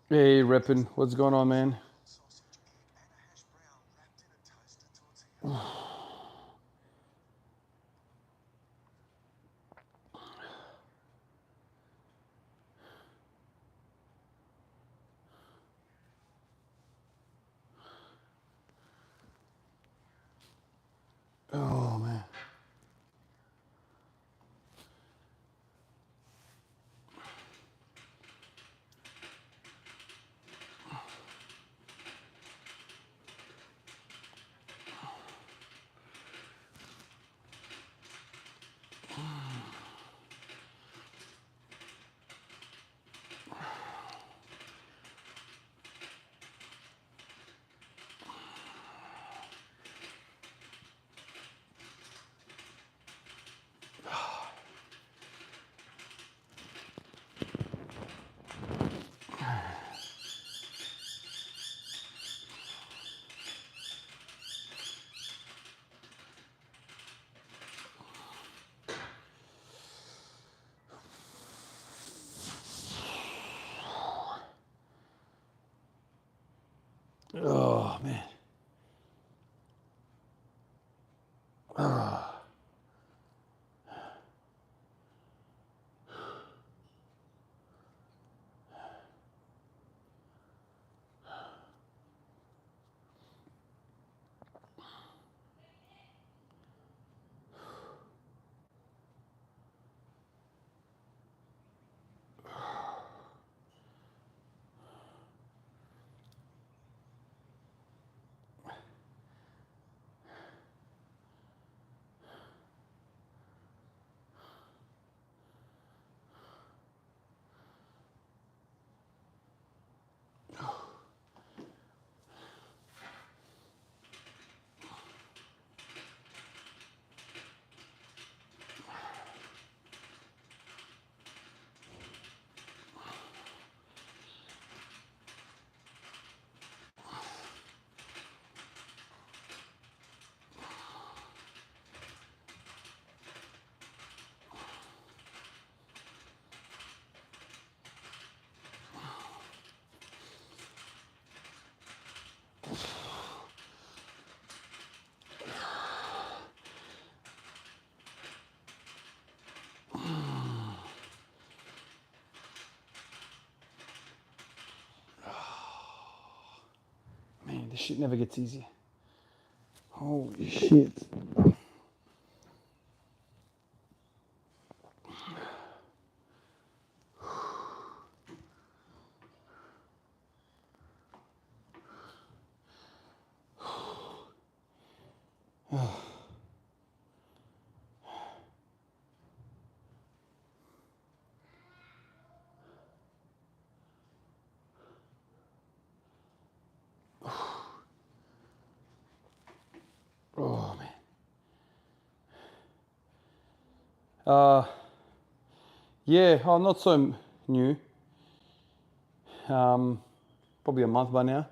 Hey, Reppin, what's going on, man? Oh, man. Oh, man. Oh, man, this shit never gets easier. Holy shit. Oh, man. Uh, yeah, oh, not so new. Um, Probably a month by now.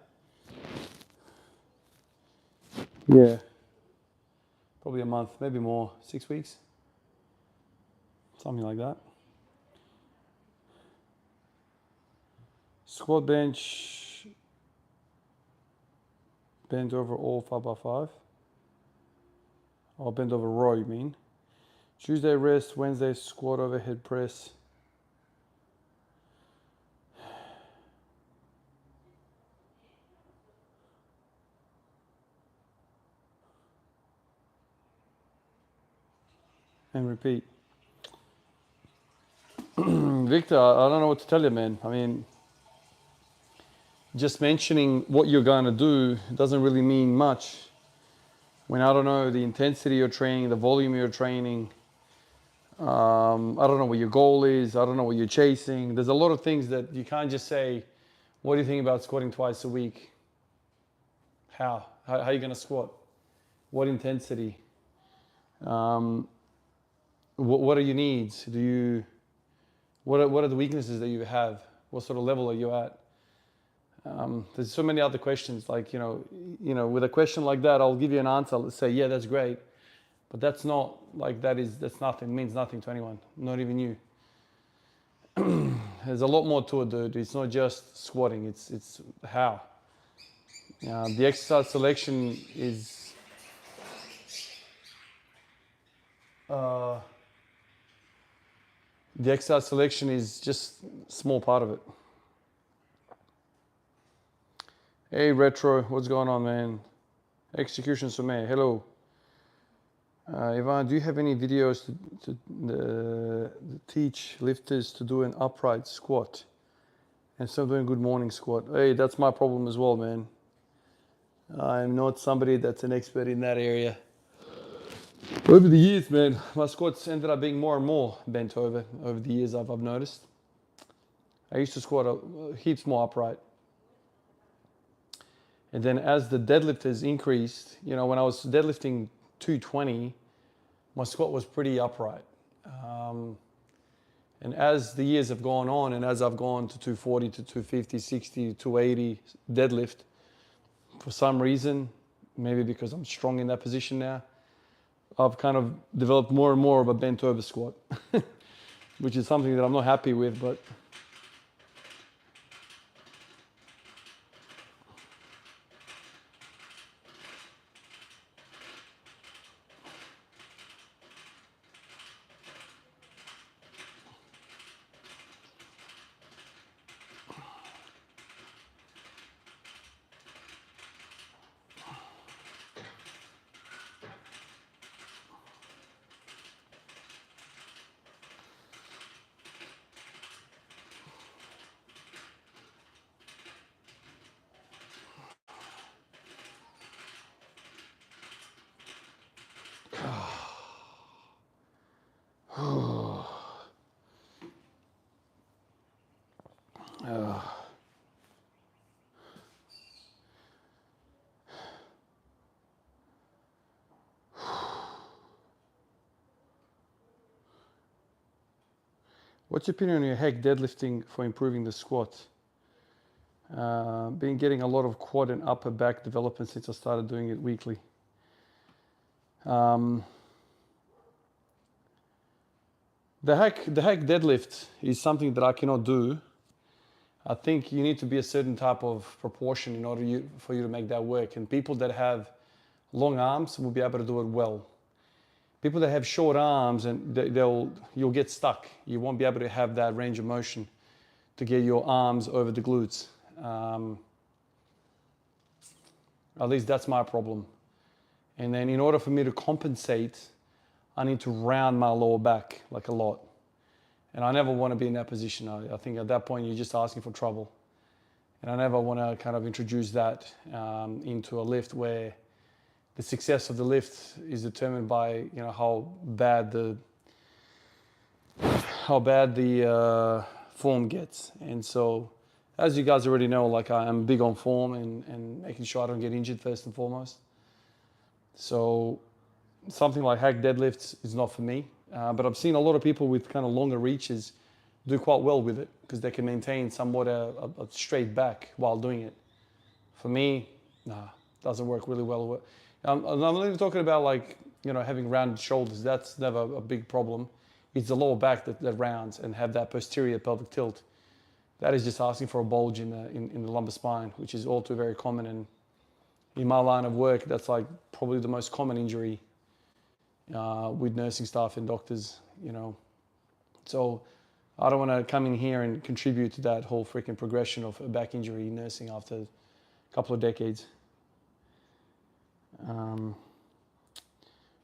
Yeah, probably a month, maybe more, 6 weeks, something like that. Squat bench, bend over all 5x5. Oh, bend over row, you mean? Tuesday rest, Wednesday squat overhead press. And repeat. Victor, I don't know what to tell you, man. I mean, just mentioning what you're going to do doesn't really mean much when I don't know the intensity you're training, the volume you're training. I don't know what your goal is. I don't know what you're chasing. There's a lot of things that you can't just say, what do you think about squatting twice a week? How are you going to squat? What intensity? Um, what are your needs? What are the weaknesses that you have? What sort of level are you at? There's so many other questions. Like with a question like that, I'll give you an answer. Let's say, yeah, that's great, but that's not like that's nothing. Means nothing to anyone, not even you. There's a lot more to it, dude. It's not just squatting. It's how. The exercise selection is the exercise selection is just a small part of it. Hey Retro, what's going on, man? Execution Sommet, hello. Ivan, do you have any videos to teach lifters to do an upright squat? And still doing good morning squat. Hey, that's my problem as well, man. I'm not somebody that's an expert in that area. Over the years, man, my squats ended up being more and more bent over the years I've noticed. I used to squat heaps more upright. And then as the deadlift has increased, you know, when I was deadlifting 220, my squat was pretty upright. And as the years have gone on, and as I've gone to 240 to 250, 60, 280 deadlift, for some reason, maybe because I'm strong in that position now, I've kind of developed more and more of a bent over squat, which is something that I'm not happy with, but what's your opinion on your hack deadlifting for improving the squat? Been getting a lot of quad and upper back development since I started doing it weekly. The hack deadlift is something that I cannot do. I think you need to be a certain type of proportion in order for you to make that work. And people that have long arms will be able to do it well. People that have short arms, and you'll get stuck. You won't be able to have that range of motion to get your arms over the glutes. At least that's my problem. And then in order for me to compensate, I need to round my lower back like a lot. And I never want to be in that position. I think at that point you're just asking for trouble. And I never want to kind of introduce that into a lift where the success of the lift is determined by, you know, how bad the form gets. And so, as you guys already know, like I am big on form and making sure I don't get injured first and foremost. So something like hack deadlifts is not for me. But I've seen a lot of people with kind of longer reaches do quite well with it because they can maintain somewhat a straight back while doing it. For me, doesn't work really well. I'm not even talking about like, you know, having rounded shoulders. That's never a big problem. It's the lower back that rounds and have that posterior pelvic tilt. That is just asking for a bulge in the lumbar spine, which is all too very common. And in my line of work, that's like probably the most common injury with nursing staff and doctors, you know. So I don't want to come in here and contribute to that whole freaking progression of a back injury in nursing after a couple of decades.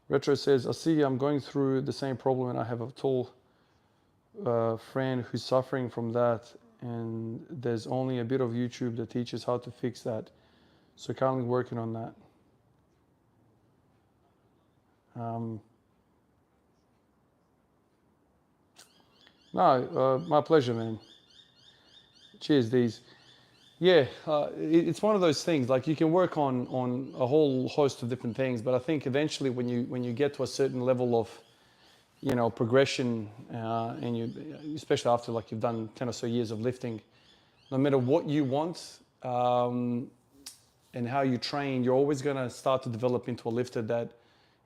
Retro says, I see I'm going through the same problem and I have a tall friend who's suffering from that, and there's only a bit of YouTube that teaches how to fix that. So currently working on that. My pleasure, man. Cheers, these. Yeah, it's one of those things. Like you can work on a whole host of different things, but I think eventually when you get to a certain level of, you know, progression, and you, especially after like you've done 10 or so years of lifting, no matter what you want and how you train, you're always going to start to develop into a lifter that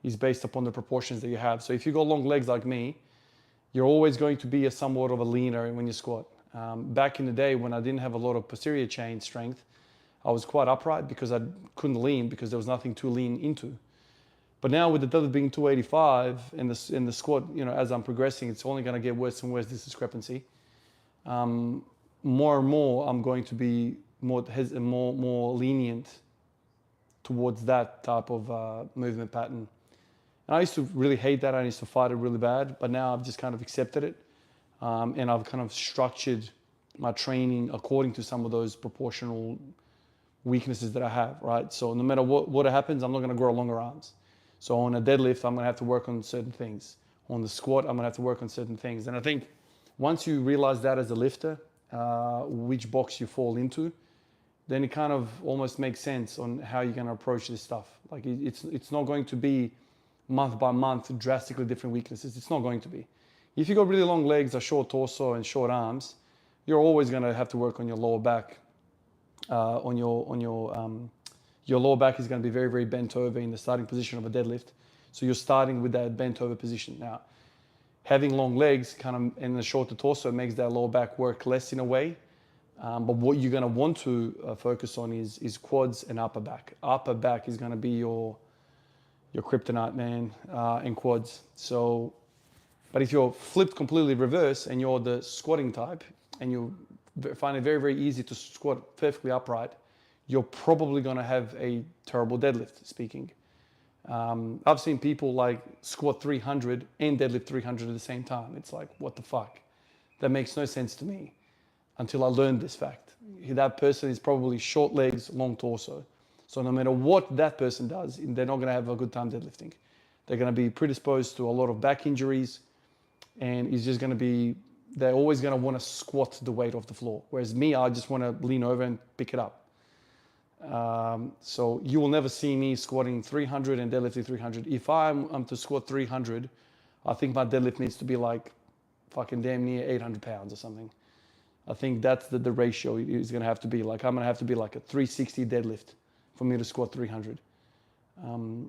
is based upon the proportions that you have. So if you got long legs like me, you're always going to be a somewhat of a leaner when you squat. Back in the day when I didn't have a lot of posterior chain strength, I was quite upright because I couldn't lean because there was nothing to lean into. But now with the deadlift being 285 and the squat, as I'm progressing, it's only going to get worse and worse, this discrepancy. More and more, I'm going to be more lenient towards that type of movement pattern. And I used to really hate that. I used to fight it really bad, but now I've just kind of accepted it. And I've kind of structured my training according to some of those proportional weaknesses that I have, right? So no matter what happens, I'm not going to grow longer arms. So on a deadlift, I'm going to have to work on certain things. On the squat, I'm going to have to work on certain things. And I think once you realize that as a lifter, which box you fall into, then it kind of almost makes sense on how you're going to approach this stuff. Like it's not going to be month by month drastically different weaknesses. It's not going to be. If you got really long legs, a short torso, and short arms, you're always going to have to work on your lower back. Your lower back is going to be very, very bent over in the starting position of a deadlift. So you're starting with that bent over position. Now, having long legs and a shorter torso makes that lower back work less in a way. But what you're going to want to focus on is quads and upper back. Upper back is going to be your kryptonite, man, and quads. So, but if you're flipped completely reverse and you're the squatting type and you find it very, very easy to squat perfectly upright, you're probably going to have a terrible deadlift, speaking. I've seen people like squat 300 and deadlift 300 at the same time. It's like, what the fuck? That makes no sense to me until I learned this fact. That person is probably short legs, long torso. So no matter what that person does, they're not going to have a good time deadlifting. They're going to be predisposed to a lot of back injuries, and it's just going to be, they're always going to want to squat the weight off the floor. Whereas me, I just want to lean over and pick it up. So you will never see me squatting 300 and deadlifting 300. If I'm to squat 300, I think my deadlift needs to be like fucking damn near 800 pounds or something. I think that's the ratio is going to have to be. Like I'm going to have to be like a 360 deadlift for me to squat 300.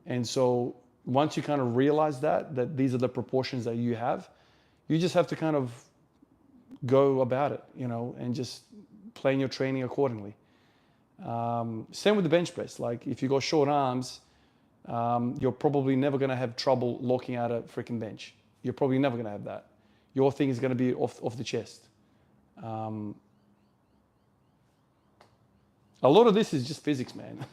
And so once you kind of realize that these are the proportions that you have, you just have to kind of go about it, and just plan your training accordingly. Same with the bench press. Like if you got short arms, you're probably never going to have trouble locking out a freaking bench. You're probably never going to have that. Your thing is going to be off the chest. A lot of this is just physics, man.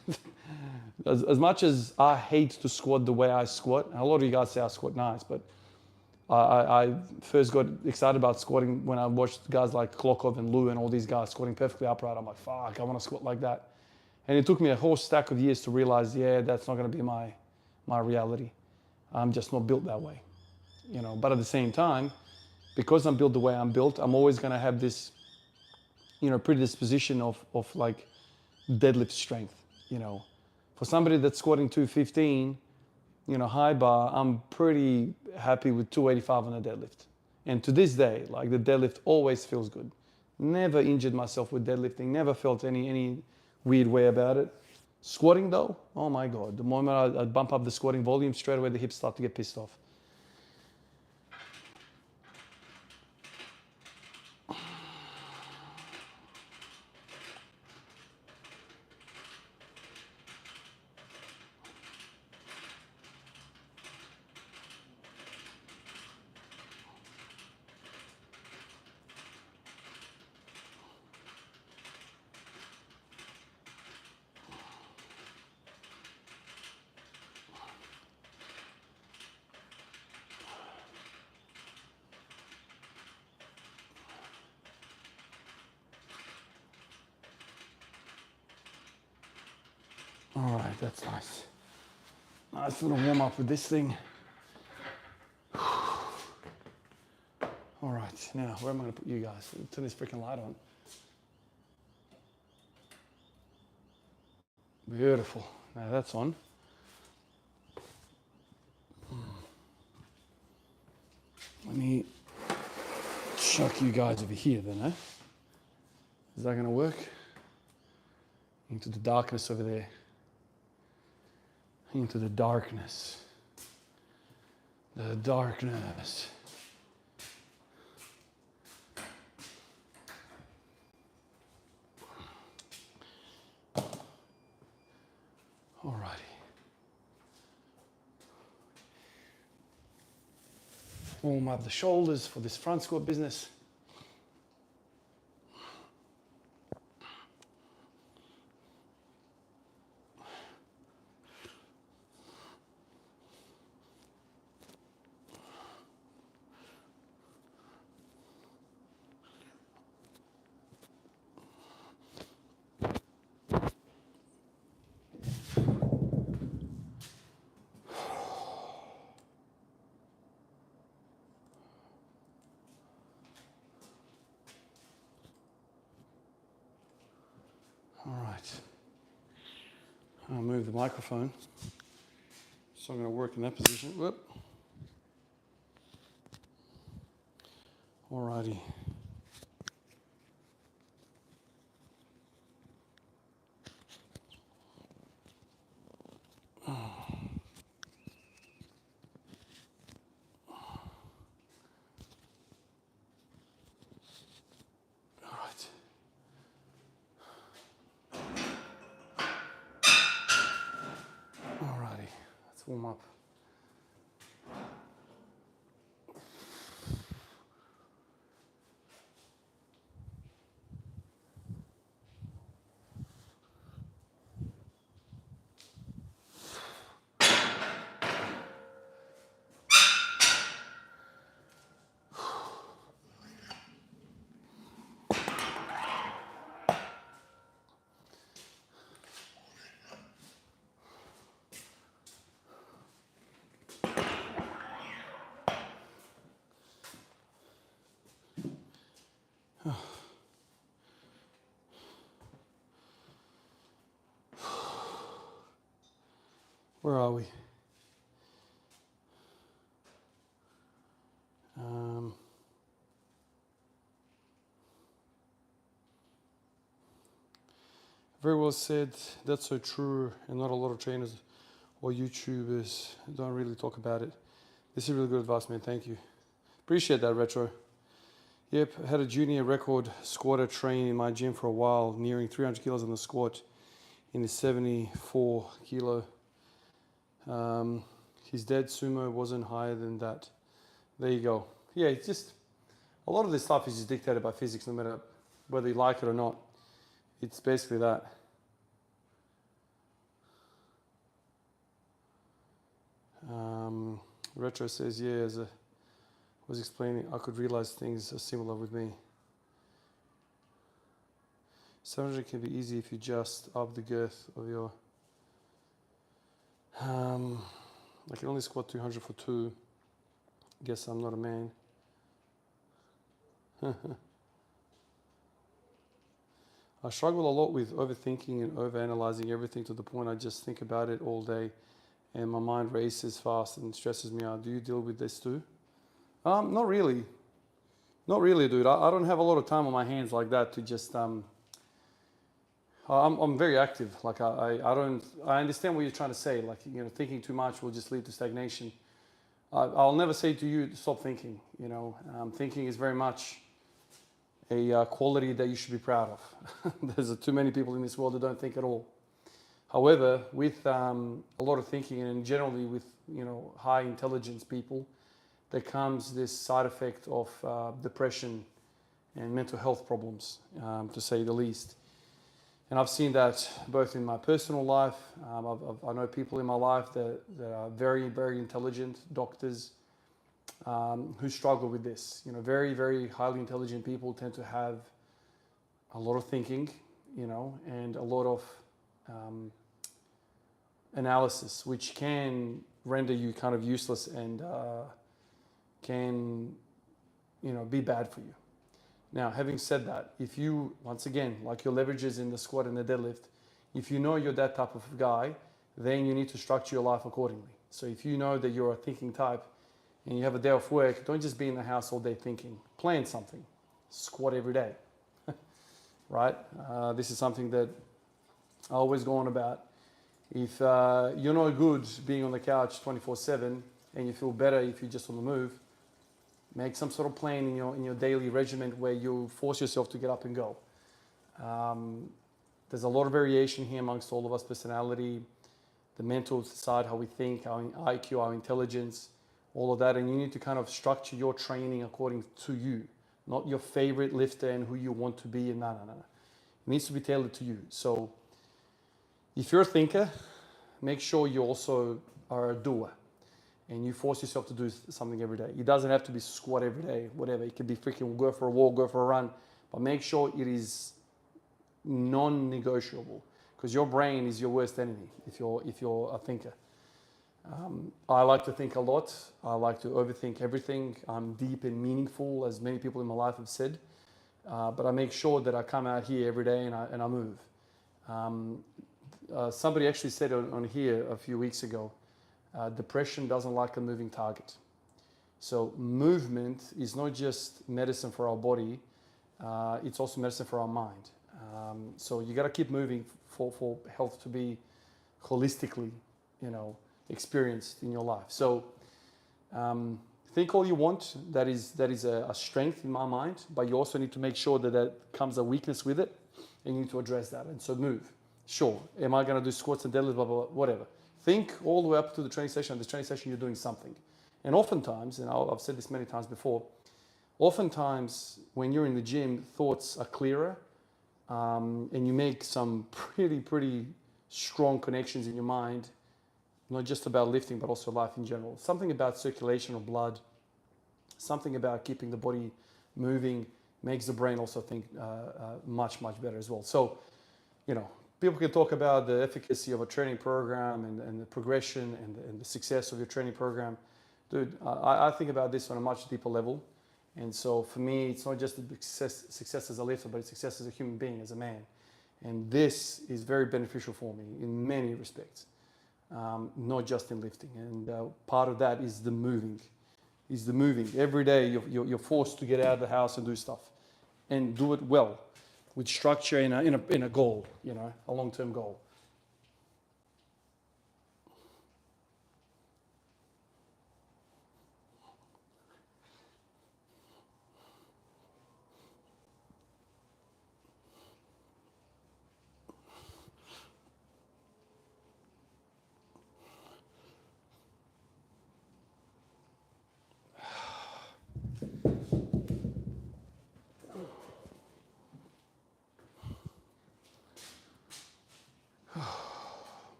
as much as I hate to squat the way I squat, and a lot of you guys say I squat nice, but I first got excited about squatting when I watched guys like Klokov and Lou and all these guys squatting perfectly upright. I'm like, fuck, I want to squat like that. And it took me a whole stack of years to realize, that's not going to be my reality. I'm just not built that way, But at the same time, because I'm built the way I'm built, I'm always going to have this, predisposition of like deadlift strength, For somebody that's squatting 215, high bar, I'm pretty happy with 285 on a deadlift. And to this day, like the deadlift always feels good. Never injured myself with deadlifting, never felt any weird way about it. Squatting though, oh my God, the moment I bump up the squatting volume, straight away the hips start to get pissed off. All right, that's nice. Nice little warm up with this thing. All right, now where am I going to put you guys? Turn this freaking light on. Beautiful. Now that's on. Let me chuck you guys over here then, eh? Is that going to work? Into the darkness over there. Into the darkness. The darkness. Warm up the shoulders for this front squat business. All right. I'll move the microphone. So I'm going to work in that position. Whoop. All righty. Alrighty, let's warm up. Where are we? Very well said. That's so true, and not a lot of trainers or YouTubers don't really talk about it. This is really good advice, man. Thank you. Appreciate that, Retro. Yep, I had a junior record squatter train in my gym for a while, nearing 300 kilos on the squat in his 74 kilo. His dead sumo wasn't higher than that. There you go. Yeah, it's just, a lot of this stuff is just dictated by physics, no matter whether you like it or not. It's basically that. Retro says, yeah, as I was explaining, I could realize things are similar with me. 700 can be easy if you just up the girth of your... I can only squat 200 for 2. Guess I'm not a man. I struggle a lot with overthinking and overanalyzing everything to the point I just think about it all day and my mind races fast and stresses me out. Do you deal with this too? Not really. Not really, dude. I don't have a lot of time on my hands like that to just... I'm very active. Like I understand what you're trying to say. Like, you know, thinking too much will just lead to stagnation. I'll never say to you, stop thinking. You know, thinking is very much a quality that you should be proud of. There's too many people in this world that don't think at all. However, with a lot of thinking and generally with, you know, high intelligence people, there comes this side effect of depression and mental health problems, to say the least. And I've seen that both in my personal life. I know people in my life that are very, very intelligent doctors who struggle with this. You know, very, very highly intelligent people tend to have a lot of thinking, you know, and a lot of analysis, which can render you kind of useless and can, you know, be bad for you. Now, having said that, if you, once again, like your leverages in the squat and the deadlift, if you know you're that type of guy, then you need to structure your life accordingly. So if you know that you're a thinking type and you have a day off work, don't just be in the house all day thinking. Plan something. Squat every day, right? This is something that I always go on about. If you're not good being on the couch 24/7 and you feel better if you're just on the move, make some sort of plan in your daily regimen where you force yourself to get up and go. There's a lot of variation here amongst all of us, personality, the mental side, how we think, our IQ, our intelligence, all of that. And you need to kind of structure your training according to you, not your favorite lifter and who you want to be. And no. It needs to be tailored to you. So if you're a thinker, make sure you also are a doer and you force yourself to do something every day. It doesn't have to be squat every day, whatever. It could be freaking go for a walk, go for a run, but make sure it is non-negotiable, because your brain is your worst enemy if you're a thinker. I like to think a lot. I like to overthink everything. I'm deep and meaningful, as many people in my life have said. But I make sure that I come out here every day and I move. Somebody actually said on here a few weeks ago, depression doesn't like a moving target. So movement is not just medicine for our body, it's also medicine for our mind. So you got to keep moving for health to be holistically, experienced in your life. So think all you want. That is a strength in my mind, but you also need to make sure that comes a weakness with it, and you need to address that. And so move. Sure. Am I going to do squats and deadlifts, blah, blah, blah, whatever. Think all the way up to the training session. At the training session, you're doing something. And oftentimes, and I've said this many times before, oftentimes when you're in the gym, thoughts are clearer, and you make some pretty strong connections in your mind, not just about lifting, but also life in general. Something about circulation of blood, something about keeping the body moving makes the brain also think much better as well. So, people can talk about the efficacy of a training program and the progression and the success of your training program. Dude, I think about this on a much deeper level. And so for me, it's not just the success as a lifter, but it's success as a human being, as a man. And this is very beneficial for me in many respects, not just in lifting. And part of that is the moving. Every day you're forced to get out of the house and do stuff, and do it well, with structure in a goal, a long-term goal.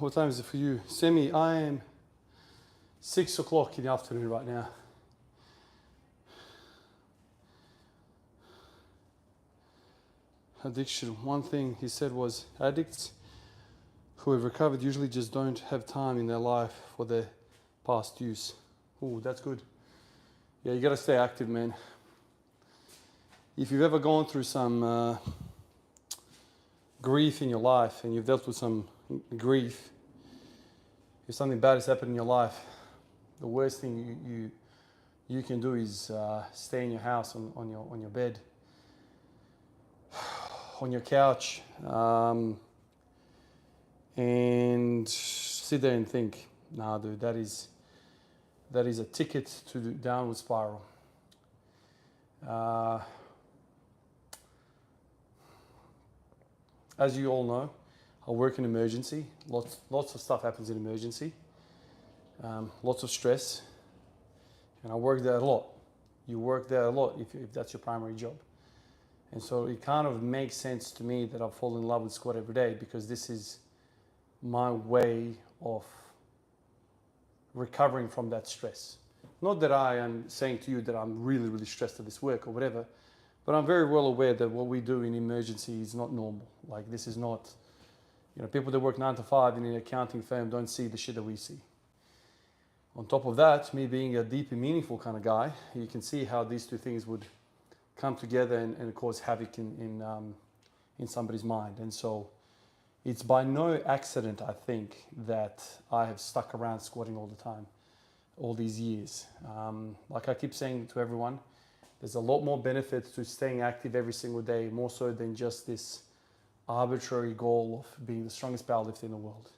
What time is it for you? Semi, I am 6 o'clock in the afternoon right now. Addiction. One thing he said was, addicts who have recovered usually just don't have time in their life for their past use. Ooh, that's good. Yeah, you got to stay active, man. If you've ever gone through some grief in your life, and you've dealt with some grief, if something bad has happened in your life, the worst thing you can do is stay in your house on your bed, on your couch, and sit there and think, nah, dude, that is a ticket to the downward spiral. As you all know, I work in emergency. Lots of stuff happens in emergency. Lots of stress, and I work there a lot. You work there a lot if that's your primary job. And so it kind of makes sense to me that I fall in love with squat every day, because this is my way of recovering from that stress. Not that I am saying to you that I'm really stressed at this work or whatever, But I'm very well aware that what we do in emergency is not normal. Like this is not, people that work 9 to 5 in an accounting firm don't see the shit that we see. On top of that, me being a deep and meaningful kind of guy, you can see how these two things would come together and cause havoc in somebody's mind. And so it's by no accident, I think, that I have stuck around squatting all the time, all these years. Like I keep saying to everyone, there's a lot more benefits to staying active every single day, more so than just this arbitrary goal of being the strongest powerlifter in the world.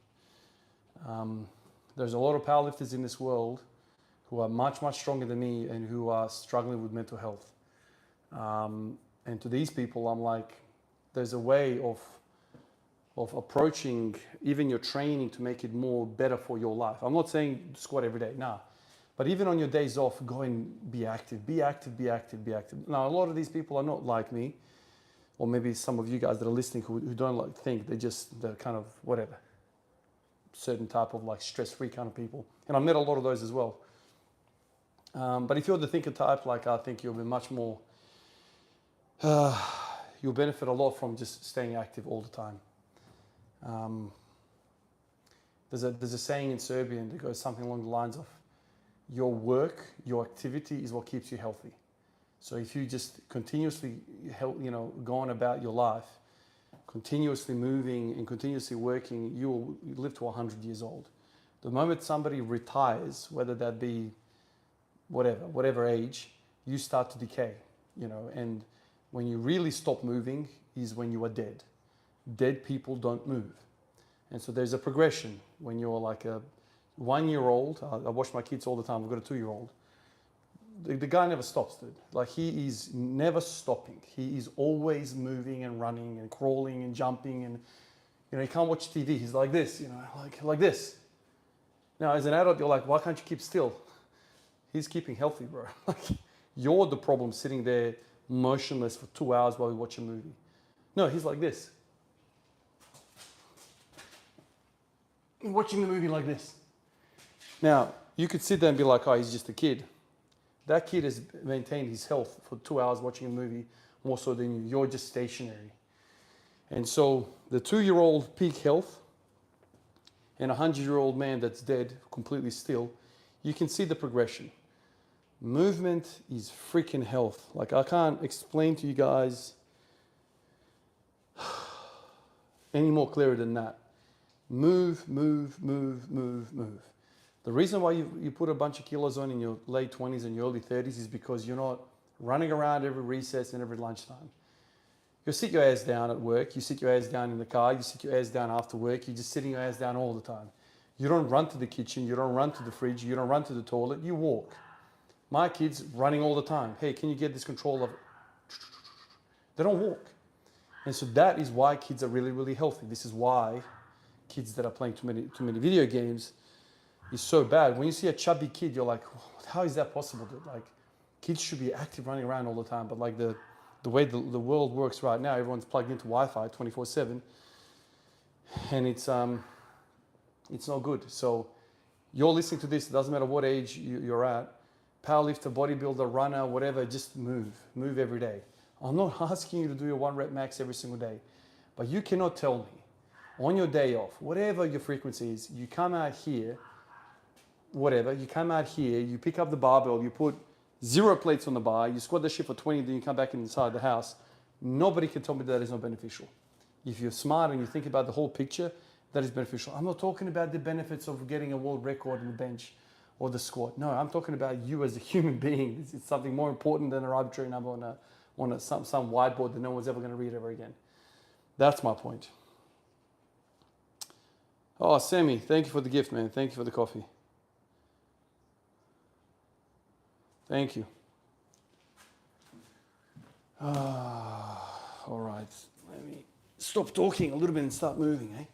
There's a lot of powerlifters in this world who are much, much stronger than me and who are struggling with mental health. And to these people, I'm like, there's a way of approaching even your training to make it more better for your life. I'm not saying squat every day, nah. But even on your days off, go and be active, be active, be active, be active. Now, a lot of these people are not like me, or maybe some of you guys that are listening who don't think, they're kind of whatever, certain type of like stress-free kind of people. And I've met a lot of those as well. But if you're the thinker type, like I think you'll be much more, you'll benefit a lot from just staying active all the time. There's a saying in Serbian that goes something along the lines of, your work, your activity is what keeps you healthy. So if you just continuously go on about your life, continuously moving and continuously working, you will live to 100 years old. The moment somebody retires, whether that be whatever age, you start to decay, and when you really stop moving is when you are dead. Dead people don't move. And so there's a progression. When you're like a 1-year-old, I watch my kids all the time, I've got a 2-year-old. The guy never stops, dude. Like he is never stopping. He is always moving and running and crawling and jumping, and he can't watch TV. He's like this, like this. Now, as an adult, you're like, why can't you keep still? He's keeping healthy, bro. Like you're the problem sitting there motionless for 2 hours while you watch a movie. No, he's like this. Watching the movie like this. Now, you could sit there and be like, oh, he's just a kid. That kid has maintained his health for 2 hours watching a movie more so than you. You're just stationary. And so the 2-year-old peak health and a 100-year-old man that's dead, completely still, you can see the progression. Movement is freaking health. Like I can't explain to you guys any more clearer than that. Move, move, move, move, move. The reason why you put a bunch of kilos on in your late 20s and your early 30s is because you're not running around every recess and every lunchtime. You sit your ass down at work, you sit your ass down in the car, you sit your ass down after work, you're just sitting your ass down all the time. You don't run to the kitchen, you don't run to the fridge, you don't run to the toilet, you walk. My kids running all the time. Hey, can you get this control of it? They don't walk. And so that is why kids are really, really healthy. This is why kids that are playing too many video games is so bad. When you see a chubby kid, you're like, how is that possible, dude? Like, kids should be active, running around all the time. But like the way the world works right now, everyone's plugged into Wi-Fi 24/7, and it's not good. So you're listening to this. It doesn't matter what age you're at, powerlifter, bodybuilder, runner, whatever. Just move every day. I'm not asking you to do your 1 rep max every single day, but you cannot tell me on your day off, whatever your frequency is, you come out here. You come out here, you pick up the barbell, you put 0 plates on the bar, you squat the shit for 20, then you come back inside the house. Nobody can tell me that is not beneficial. If you're smart and you think about the whole picture, that is beneficial. I'm not talking about the benefits of getting a world record in the bench or the squat. No, I'm talking about you as a human being. It's something more important than an arbitrary number on some whiteboard that no one's ever going to read ever again. That's my point. Oh, Sammy, thank you for the gift, man. Thank you for the coffee. Thank you. All right, let me stop talking a little bit and start moving, eh?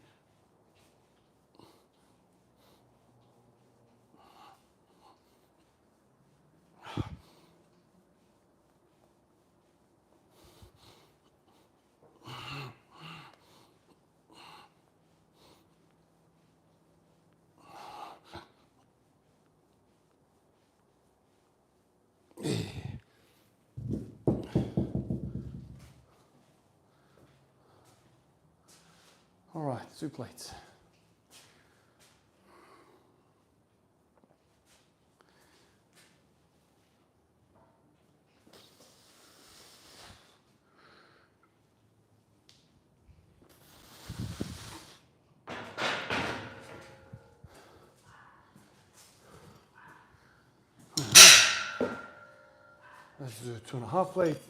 All right, 2 plates. Let's do 2.5 plates.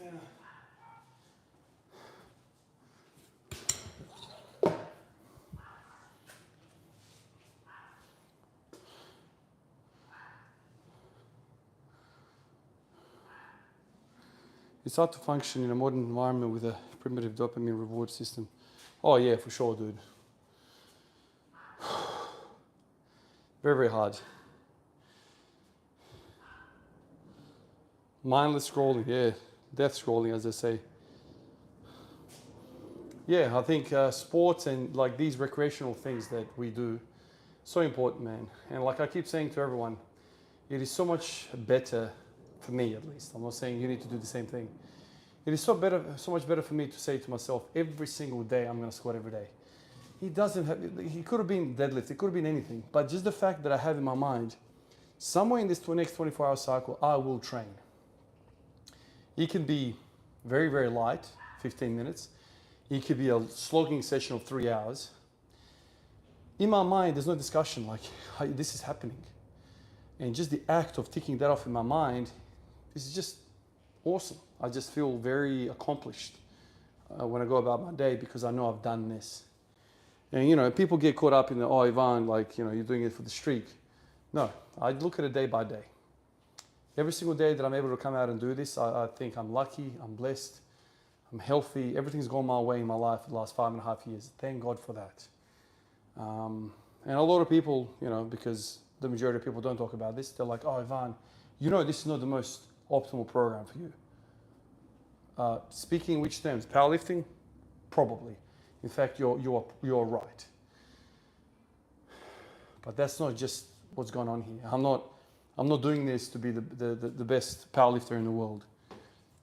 It's hard to function in a modern environment with a primitive dopamine reward system. Oh yeah, for sure, dude. Very, very hard. Mindless scrolling, yeah. Death scrolling, as they say. Yeah, I think sports and like these recreational things that we do, so important, man. And like I keep saying to everyone, it is so much better, for me at least. I'm not saying you need to do the same thing. It is so much better for me to say to myself, every single day I'm gonna squat every day. He could have been deadlift, it could have been anything. But just the fact that I have in my mind, somewhere in this next 24-hour cycle, I will train. It can be very, very light, 15 minutes. It could be a slogging session of 3 hours. In my mind, there's no discussion like, this is happening. And just the act of ticking that off in my mind is just awesome. I just feel very accomplished when I go about my day because I know I've done this. And you know, people get caught up in the, oh, Ivan, like, you know, you're doing it for the streak. No, I look at it day by day. Every single day that I'm able to come out and do this, I think I'm lucky, I'm blessed, I'm healthy. Everything's gone my way in my life for the last 5.5 years. Thank God for that. And a lot of people, you know, because the majority of people don't talk about this, they're like, oh, Ivan, you know, this is not the most optimal program for you. Speaking in which terms? Powerlifting? Probably. In fact, you're right. But that's not just what's going on here. I'm not doing this to be the best powerlifter in the world.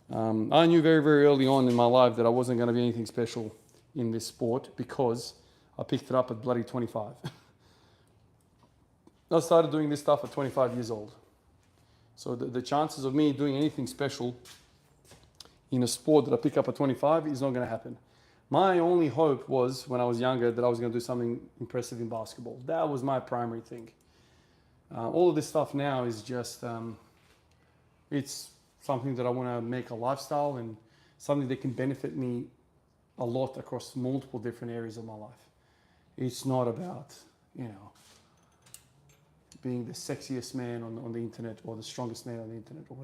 I knew very, very early on in my life that I wasn't going to be anything special in this sport because I picked it up at bloody 25. I started doing this stuff at 25 years old. So the chances of me doing anything special in a sport that I pick up at 25 is not going to happen. My only hope was when I was younger that I was going to do something impressive in basketball. That was my primary thing. All of this stuff now is just, it's something that I want to make a lifestyle and something that can benefit me a lot across multiple different areas of my life. It's not about, you know, being the sexiest man on the internet or the strongest man on the internet or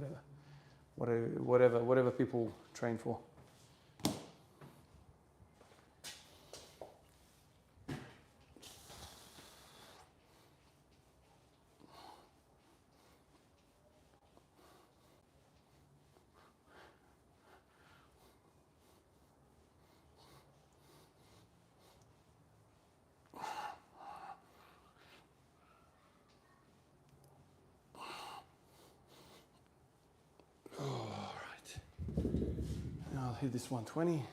whatever people train for. I'll hit this 120.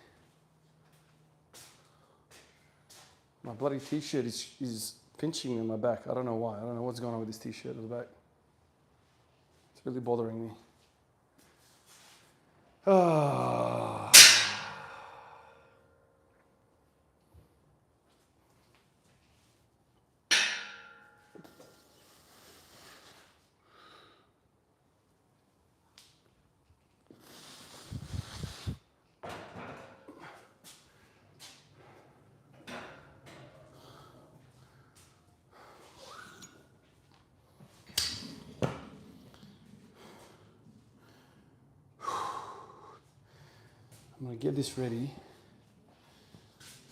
My bloody t-shirt is pinching in my back. I don't know why. I don't know what's going on with this t-shirt at the back. It's really bothering me. Ah. I'm going to get this ready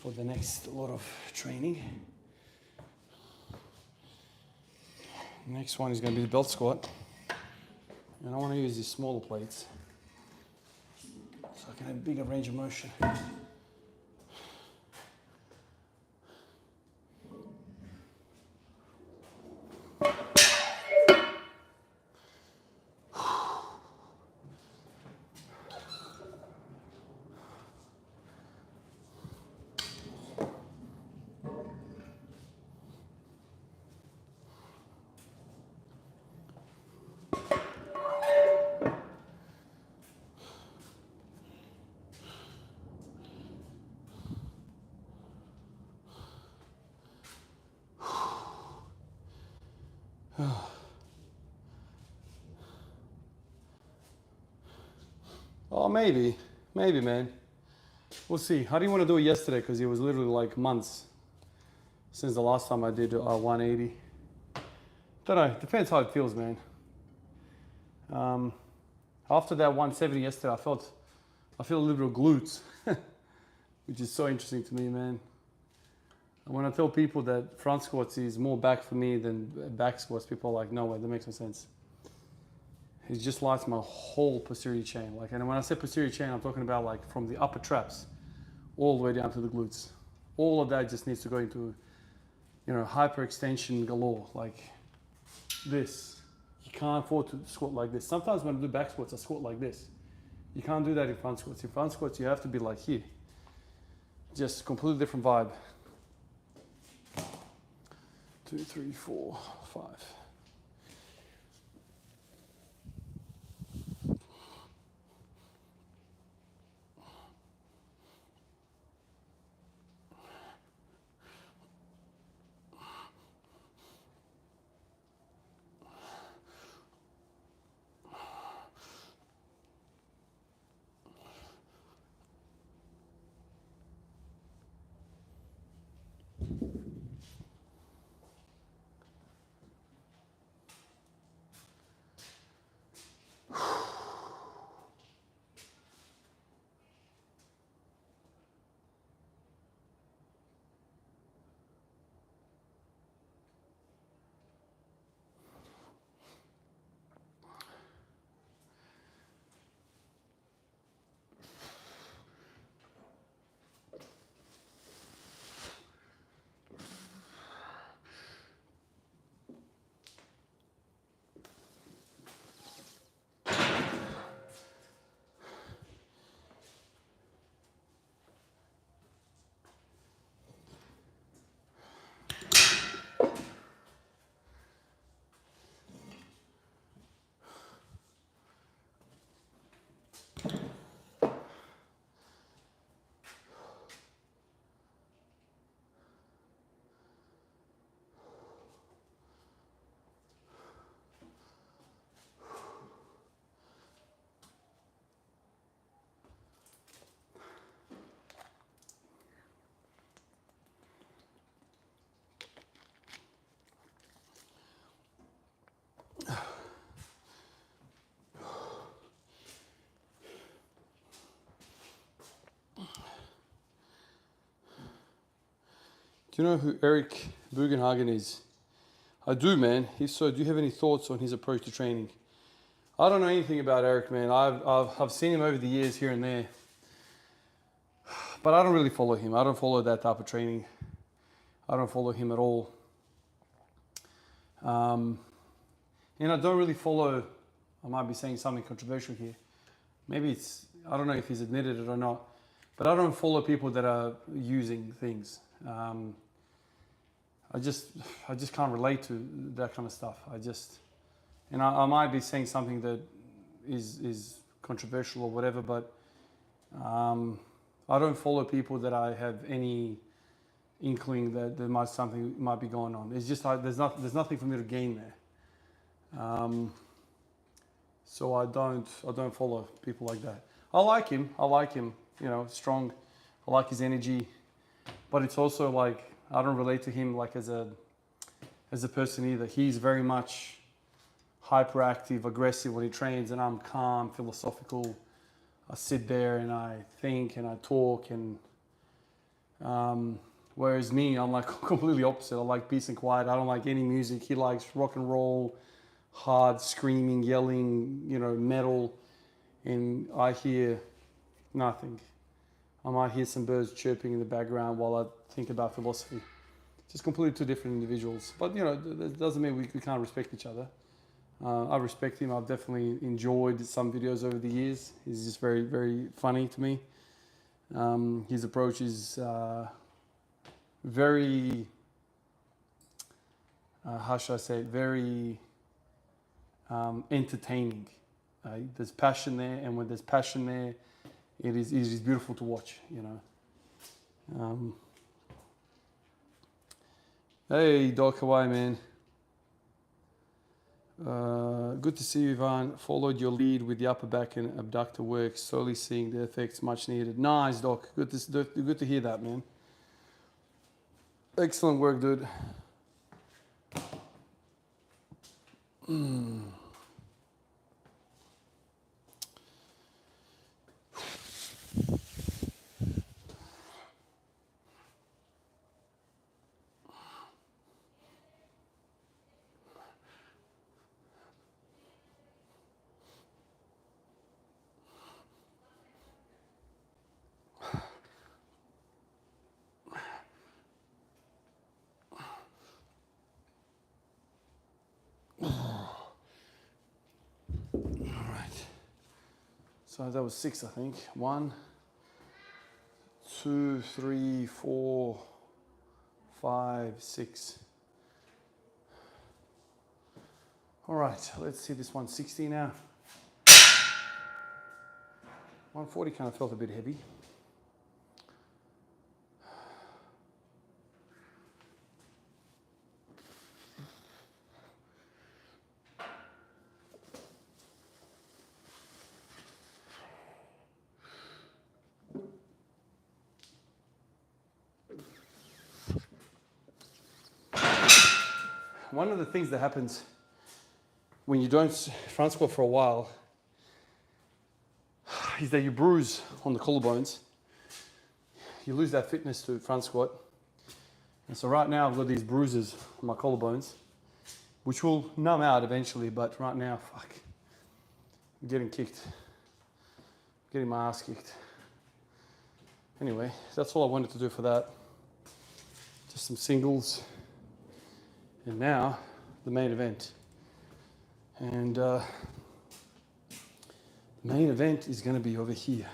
for the next lot of training. Next one is going to be the belt squat. And I want to use these smaller plates so I can have a bigger range of motion. Oh, maybe, man. We'll see. How do you want to do it yesterday? Because it was literally like months since the last time I did 180. Don't know. Depends how it feels, man. After that 170 yesterday, I feel a little bit of glutes, which is so interesting to me, man. When I tell people that front squats is more back for me than back squats, people are like, no way, that makes no sense. It just lights my whole posterior chain. Like, and when I say posterior chain, I'm talking about like from the upper traps all the way down to the glutes. All of that just needs to go into, hyperextension galore, like this. You can't afford to squat like this. Sometimes when I do back squats, I squat like this. You can't do that in front squats. In front squats, you have to be like here. Just completely different vibe. 2, 3, 4, 5. Do you know who Eric Bugenhagen is? I do, man. If so, do you have any thoughts on his approach to training? I don't know anything about Eric, man. I've seen him over the years here and there, but I don't really follow him. I don't follow that type of training. I don't follow him at all. And I don't really follow, I might be saying something controversial here. Maybe it's, I don't know if he's admitted it or not, but I don't follow people that are using things. I just can't relate to that kind of stuff. I might be saying something that is controversial or whatever, but I don't follow people that I have any inkling that there something might be going on. It's just like there's nothing for me to gain there. So I don't follow people like that. I like him, strong. I like his energy, but it's also like I don't relate to him like as a person either. He's very much hyperactive, aggressive when he trains, and I'm calm, philosophical. I sit there and I think and I talk, and whereas me, I'm like completely opposite. I like peace and quiet. I don't like any music. He likes rock and roll, hard screaming, yelling, metal, and I hear nothing. I might hear some birds chirping in the background while I think about philosophy. Just completely two different individuals. But that doesn't mean we can't respect each other. I respect him. I've definitely enjoyed some videos over the years. He's just very, very funny to me. His approach is very, how should I say it, very entertaining. There's passion there, and when there's passion there, it is beautiful to watch, Hey, Doc, Hawaii, man. Good to see you, Ivan. Followed your lead with the upper back and abductor work. Slowly seeing the effects, much needed. Nice, Doc. Good to hear that, man. Excellent work, dude. So that was 6, I think. 1, 2, 3, 4, 5, 6. All right, let's see this 160 now. 140 kind of felt a bit heavy. One of the things that happens when you don't front squat for a while is that you bruise on the collarbones. You lose that fitness to front squat. And so right now I've got these bruises on my collarbones, which will numb out eventually, but right now, fuck, I'm getting kicked. I'm getting my ass kicked. Anyway, that's all I wanted to do for that. Just some singles. And now, the main event. And the main event is going to be over here.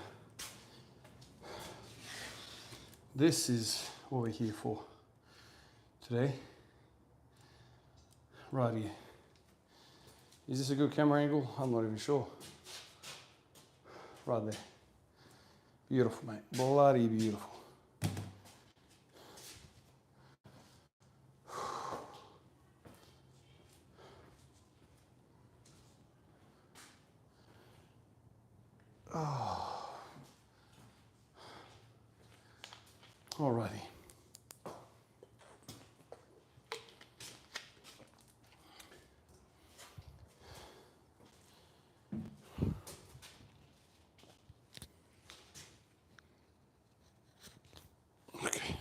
This is what we're here for today. Right here. Is this a good camera angle? I'm not even sure. Right there. Beautiful, mate. Bloody beautiful. Oh. Alrighty. Okay.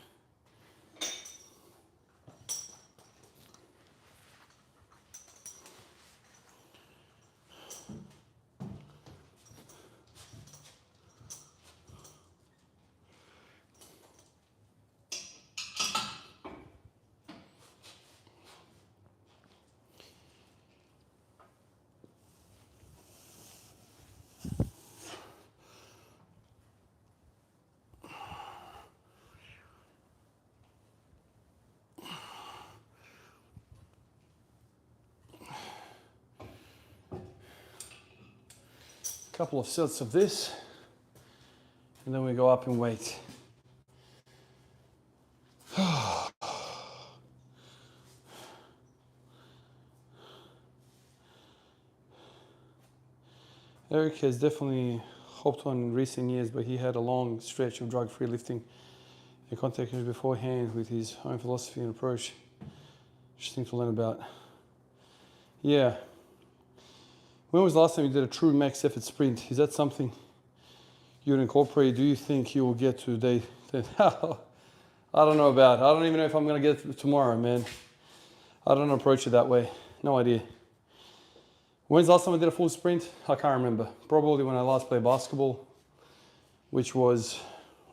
Couple of sets of this, and then we go up in weight. Eric has definitely hopped on in recent years, but he had a long stretch of drug-free lifting and contact me beforehand with his own philosophy and approach. Interesting to learn about. Yeah. When was the last time you did a true max effort sprint? Is that something you would incorporate? Do you think you will get to day 10? I don't know about it. I don't even know if I'm going to get it tomorrow, man. I don't approach it that way. No idea. When's the last time I did a full sprint? I can't remember. Probably when I last played basketball, which was,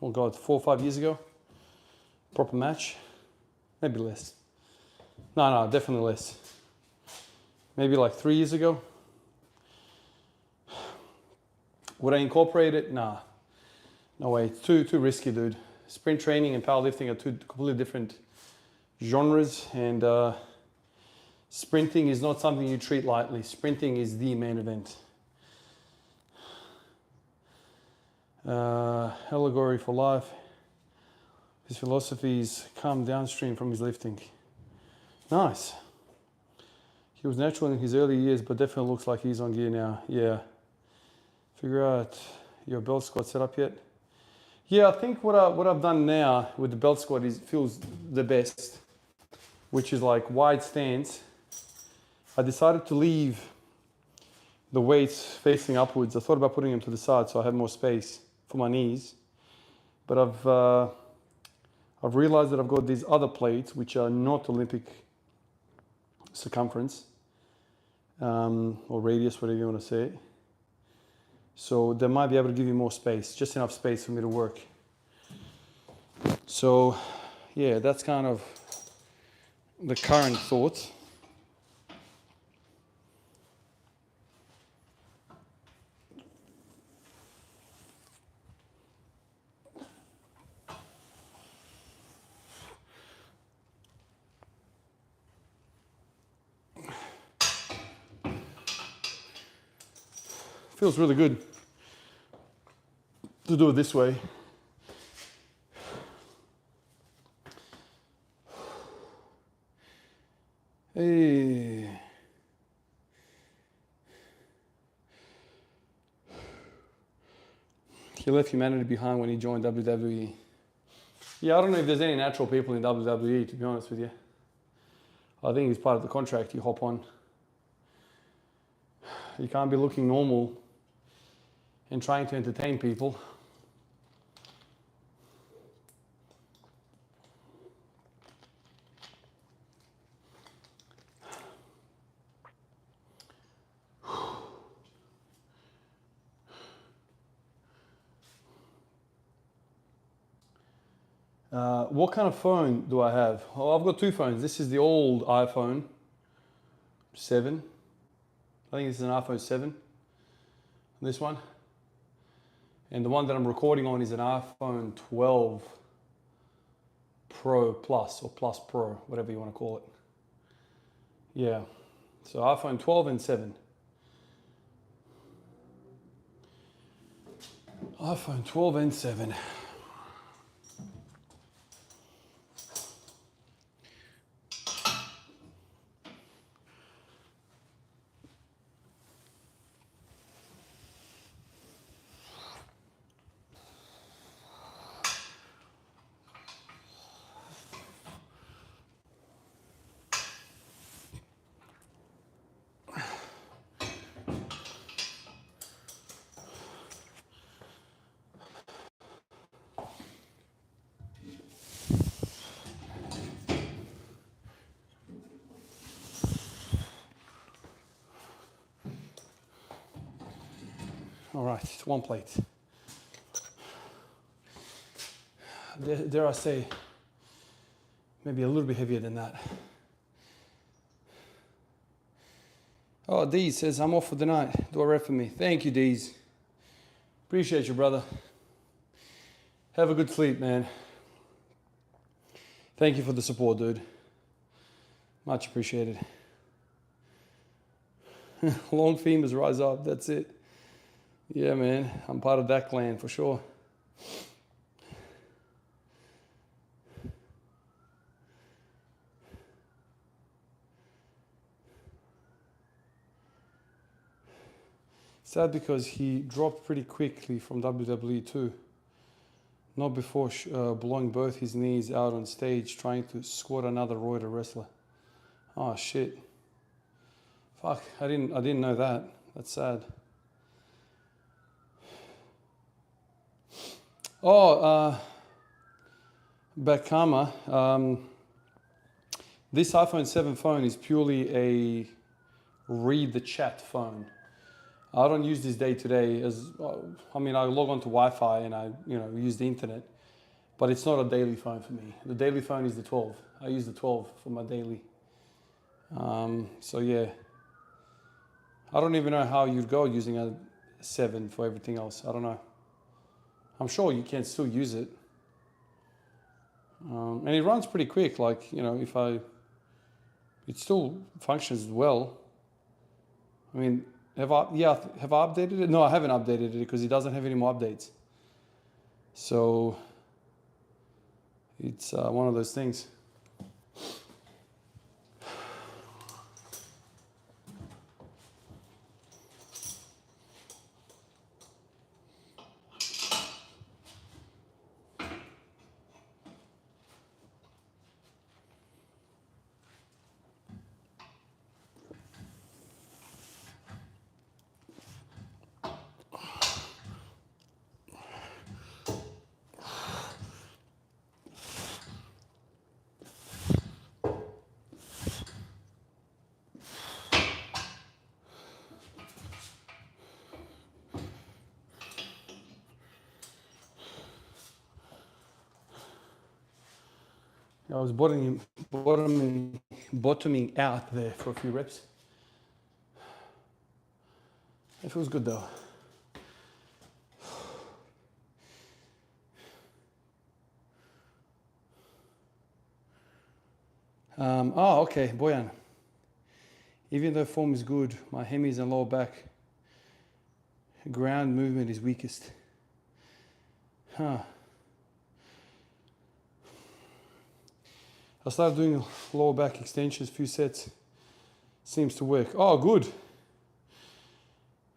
oh God, 4 or 5 years ago. Proper match. Maybe less. No, definitely less. Maybe like 3 years ago. Would I incorporate it? Nah. No way. It's too risky, dude. Sprint training and powerlifting are two completely different genres, and sprinting is not something you treat lightly. Sprinting is the main event. Allegory for life. His philosophies come downstream from his lifting. Nice. He was natural in his early years, but definitely looks like he's on gear now. Yeah. Figure out your belt squat set up yet? Yeah, I think what I've done now with the belt squat is feels the best, which is like wide stance. I decided to leave the weights facing upwards. I thought about putting them to the side so I have more space for my knees. But I've realized that I've got these other plates which are not Olympic circumference or radius, whatever you want to say it. So they might be able to give you more space, just enough space for me to work. So yeah, that's kind of the current thought. Feels really good to do it this way. Hey. He left humanity behind when he joined WWE. Yeah, I don't know if there's any natural people in WWE, to be honest with you. I think it's part of the contract you hop on. You can't be looking normal and trying to entertain people. What kind of phone do I have? Oh, I've got two phones. This is the old iPhone 7. I think this is an iPhone 7. This one. And the one that I'm recording on is an iPhone 12 Pro Plus or Plus Pro, whatever you want to call it. Yeah. So iPhone 12 and 7. iPhone 12 and 7. All right, it's one plate. Dare I say, maybe a little bit heavier than that. Oh, Deez says, I'm off for the night. Do a rep for me. Thank you, Deez. Appreciate you, brother. Have a good sleep, man. Thank you for the support, dude. Much appreciated. Long femurs rise up, that's it. Yeah, man, I'm part of that clan for sure. Sad because he dropped pretty quickly from WWE too. Not before blowing both his knees out on stage trying to squat another Reuter wrestler. Oh shit. Fuck, I didn't know that. That's sad. Oh, Bakama. This iPhone 7 phone is purely a read the chat phone. I don't use this day to day as, I mean, I log on to Wi-Fi and I, use the internet, but it's not a daily phone for me. The daily phone is the 12. I use the 12 for my daily. So yeah, I don't even know how you'd go using a 7 for everything else. I don't know. I'm sure you can still use it. And it runs pretty quick. Like, it still functions well. I mean, have I updated it? No, I haven't updated it because it doesn't have any more updates. So it's one of those things. I was bottoming out there for a few reps. It feels good though. Oh, okay, Boyan. Even though form is good, my hemis and lower back ground movement is weakest. Huh. I started doing lower back extensions, few sets. Seems to work. Oh, good.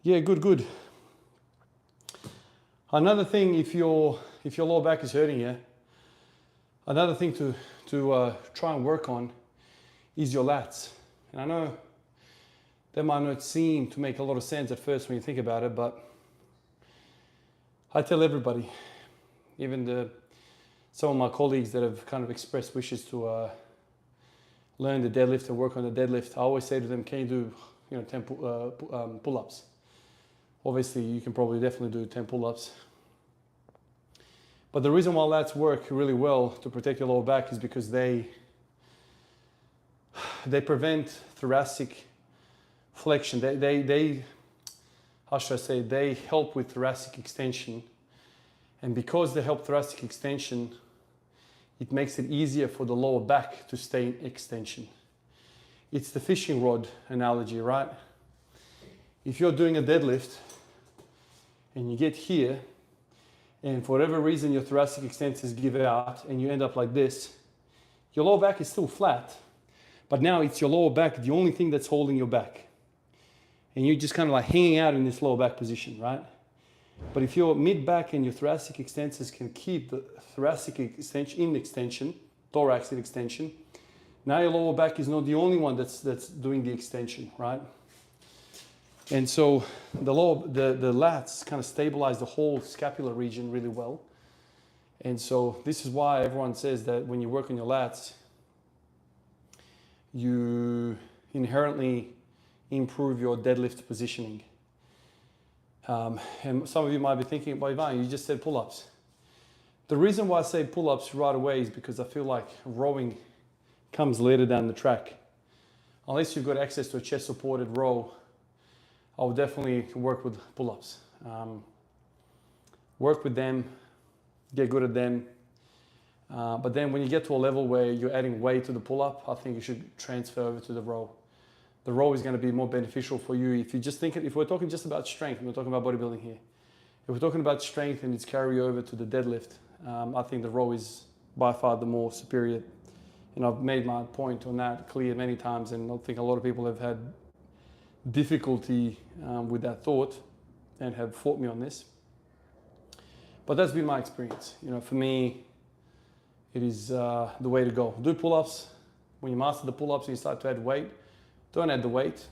Yeah, good. Another thing, if your lower back is hurting you, another thing to try and work on is your lats. And I know that might not seem to make a lot of sense at first when you think about it, but I tell everybody, even some of my colleagues that have kind of expressed wishes to learn the deadlift and work on the deadlift, I always say to them, can you do 10 pull-ups? Obviously, you can probably definitely do 10 pull-ups. But the reason why lats work really well to protect your lower back is because they prevent thoracic flexion. They how should I say, they help with thoracic extension. And because they help thoracic extension, it makes it easier for the lower back to stay in extension. It's the fishing rod analogy, right? If you're doing a deadlift and you get here, and for whatever reason your thoracic extensors give out and you end up like this, your lower back is still flat, but now it's your lower back, the only thing that's holding your back. And you're just kind of like hanging out in this lower back position, right? But if your mid-back and your thoracic extensors can keep the thoracic extension in extension, thorax in extension, now your lower back is not the only one that's doing the extension, right? And so the lats kind of stabilize the whole scapular region really well. And so this is why everyone says that when you work on your lats, you inherently improve your deadlift positioning. And some of you might be thinking, well, Ivan, you just said pull-ups. The reason why I say pull-ups right away is because I feel like rowing comes later down the track. Unless you've got access to a chest-supported row, I would definitely work with pull-ups. Work with them, get good at them. But then when you get to a level where you're adding weight to the pull-up, I think you should transfer over to the row. The row is going to be more beneficial for you if you just think, if we're talking just about strength, we're talking about bodybuilding here. If we're talking about strength and its carryover to the deadlift, I think the row is by far the more superior. And I've made my point on that clear many times, and I think a lot of people have had difficulty with that thought and have fought me on this. But that's been my experience. For me, it is the way to go. Do pull-ups. When you master the pull-ups and you start to add weight, don't add the weight.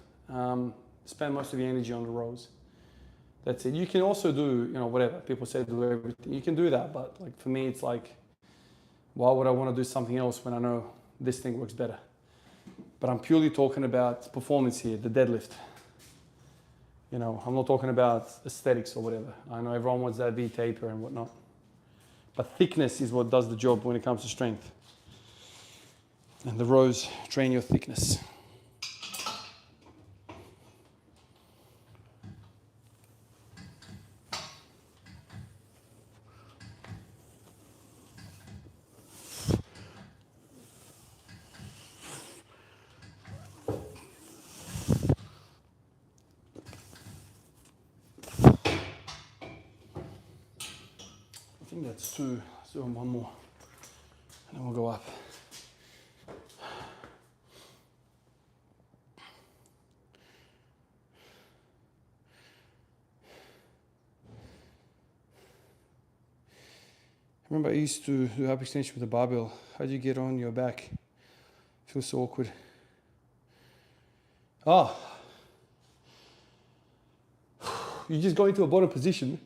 Spend most of your energy on the rows. That's it. You can also do, whatever. People say do everything. You can do that, but like for me, it's like, why would I want to do something else when I know this thing works better? But I'm purely talking about performance here, the deadlift. I'm not talking about aesthetics or whatever. I know everyone wants that V taper and whatnot. But thickness is what does the job when it comes to strength. And the rows train your thickness. I think that's two. Let's do one more, and then we'll go up. I remember I used to do hyperextension with a barbell. How do you get on your back? Feels so awkward. You just go into a bottom position.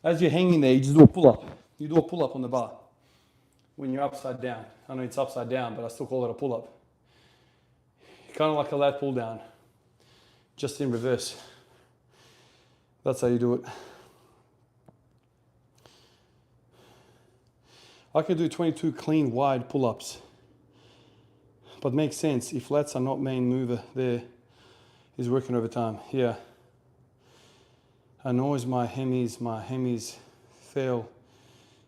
As you're hanging there, you just do a pull-up. You do a pull-up on the bar when you're upside down. I know it's upside down, but I still call it a pull-up. Kind of like a lat pull-down, just in reverse. That's how you do it. I can do 22 clean wide pull-ups. But makes sense, if lats are not main mover there, he's working overtime. Yeah. Annoys my hemis fail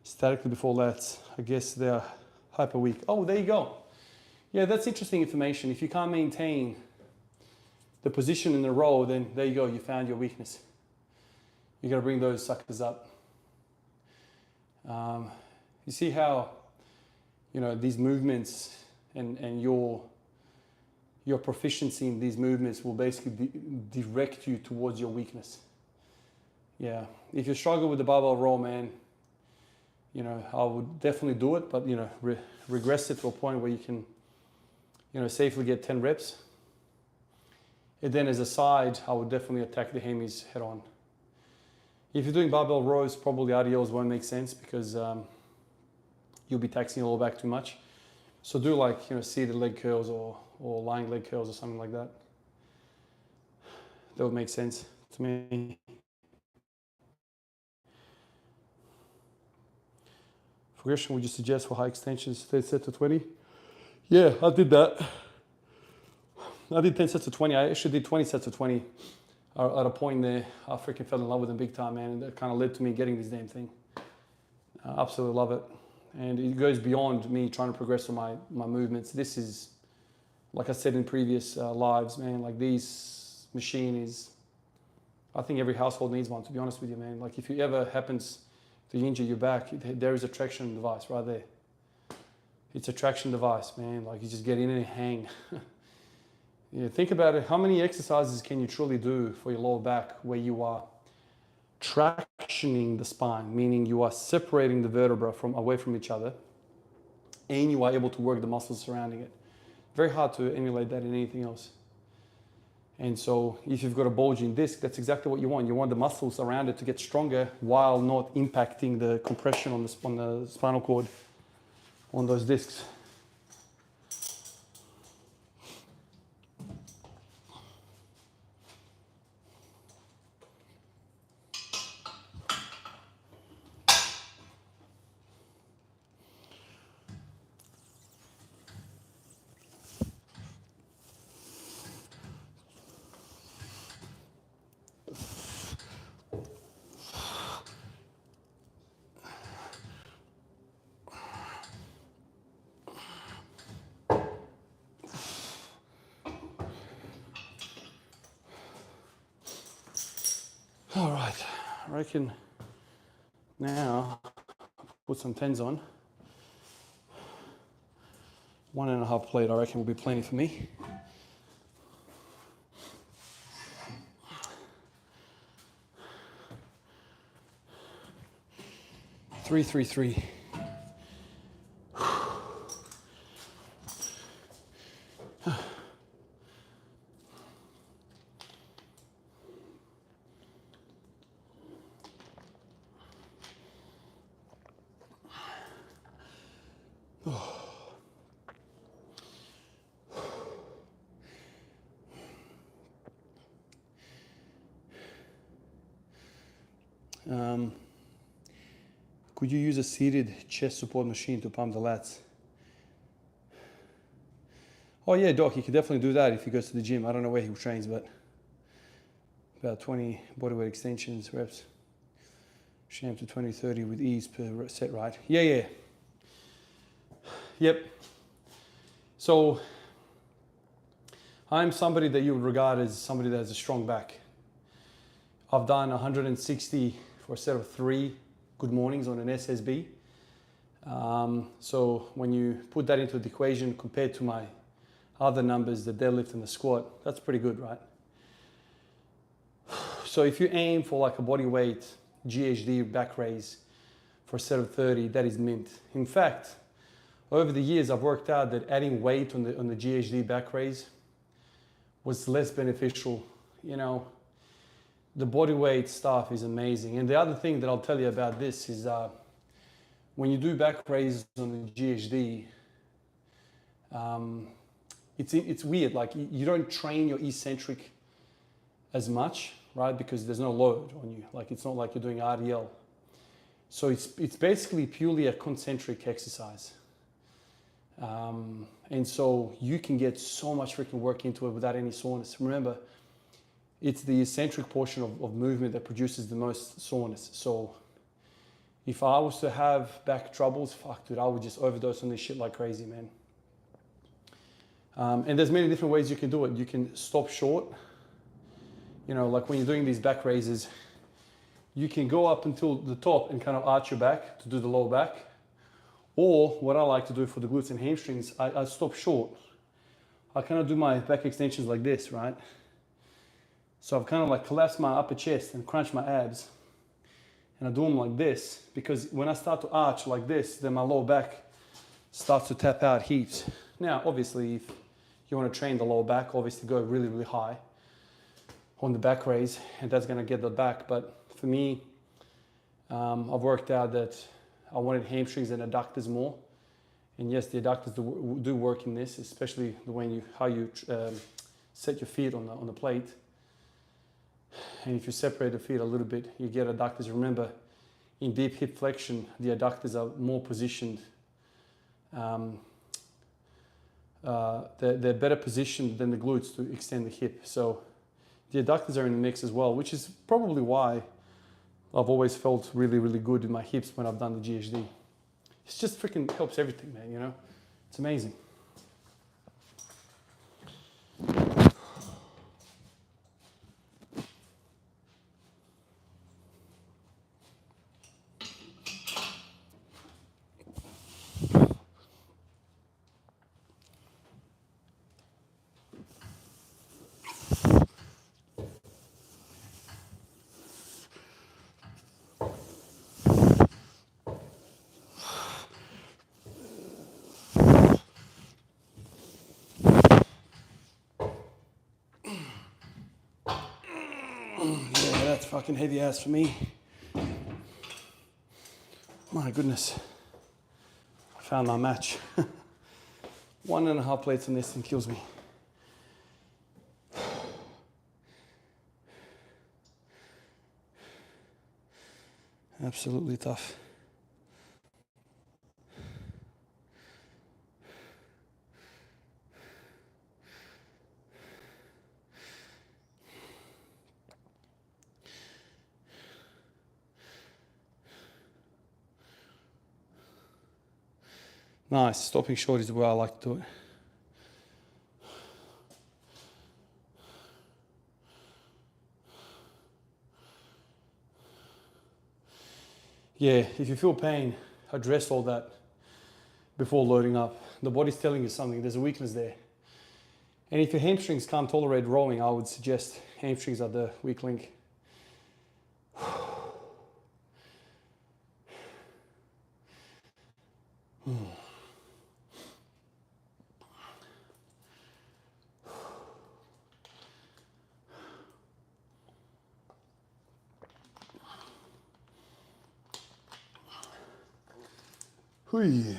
statically before lats. I guess they're hyper weak. Oh, there you go. Yeah, that's interesting information. If you can't maintain the position in the row, then there you go, you found your weakness. You gotta bring those suckers up. You see how, you know, these movements and your proficiency in these movements will basically direct you towards your weakness. Yeah, if you struggle with the barbell row, man, you know, I would definitely do it, but, you know, regress it to a point where you can, you know, safely get 10 reps. And then as a side, I would definitely attack the hemis head on. If you're doing barbell rows, probably RDLs won't make sense because you'll be taxing your lower back too much. So do like, you know, seated leg curls or lying leg curls or something like that. That would make sense to me. Progression, would you suggest for high extensions, 3rd set to 20? Yeah, I did that. I did 10 sets of 20. I actually did 20 sets of 20 at a point there. I freaking fell in love with them big time, man. And that kind of led to me getting this damn thing. I absolutely love it. And it goes beyond me trying to progress on my movements. This is, like I said in previous lives, man, like this machine is, I think every household needs one, to be honest with you, man. Like if you ever happens to injure your back, there is a traction device right there. It's a traction device, man. Like you just get in and hang. Yeah, think about it. How many exercises can you truly do for your lower back where you are tractioning the spine, meaning you are separating the vertebra away from each other, and you are able to work the muscles surrounding it? Very hard to emulate that in anything else. And so if you've got a bulging disc, that's exactly what you want. You want the muscles around it to get stronger while not impacting the compression on the spinal cord on those discs. All right, I reckon now put some 10s on. 1.5 plate, I reckon, will be plenty for me. Three, 3, 3. Could you use a seated chest support machine to pump the lats? Oh yeah, Doc, he could definitely do that if he goes to the gym. I don't know where he trains, but about 20 bodyweight extensions, reps. Sham to 20, 30 with ease per set, right? Yeah. Yep. So I'm somebody that you would regard as somebody that has a strong back. I've done 160 for a set of 3 good mornings on an SSB. So when you put that into the equation compared to my other numbers, the deadlift and the squat, that's pretty good, right? So if you aim for like a body weight GHD back raise for a set of 30, that is mint. In fact, over the years, I've worked out that adding weight on the GHD back raise was less beneficial. You know, the body weight stuff is amazing. And the other thing that I'll tell you about this is when you do back raises on the GHD, it's weird. Like you don't train your eccentric as much, right? Because there's no load on you. Like it's not like you're doing RDL. So it's basically purely a concentric exercise. And so you can get so much freaking work into it without any soreness. Remember, it's the eccentric portion of movement that produces the most soreness. So if I was to have back troubles, fuck, dude, I would just overdose on this shit like crazy, man. And there's many different ways you can do it. You can stop short. You know, like when you're doing these back raises, you can go up until the top and kind of arch your back to do the lower back. Or what I like to do for the glutes and hamstrings, I stop short. I kind of do my back extensions like this, right? So I've kind of like collapsed my upper chest and crunched my abs. And I do them like this, because when I start to arch like this, then my lower back starts to tap out heaps. Now, obviously, if you want to train the lower back, obviously go really, really high on the back raise, and that's going to get the back. But for me, I've worked out that I wanted hamstrings and adductors more. And yes, the adductors do work in this, especially how you set your feet on the plate. And if you separate the feet a little bit, you get adductors. Remember, in deep hip flexion, the adductors are more positioned. They're better positioned than the glutes to extend the hip. So the adductors are in the mix as well, which is probably why I've always felt really, really good in my hips when I've done the GHD. It just freaking helps everything, man, you know? It's amazing. Yeah, that's fucking heavy ass for me. My goodness. I found my match. 1.5 plates on this thing kills me. Absolutely tough. Nice, stopping short is the way I like to do it. Yeah, if you feel pain, address all that before loading up. The body's telling you something, there's a weakness there. And if your hamstrings can't tolerate rowing, I would suggest hamstrings are the weak link. Hui.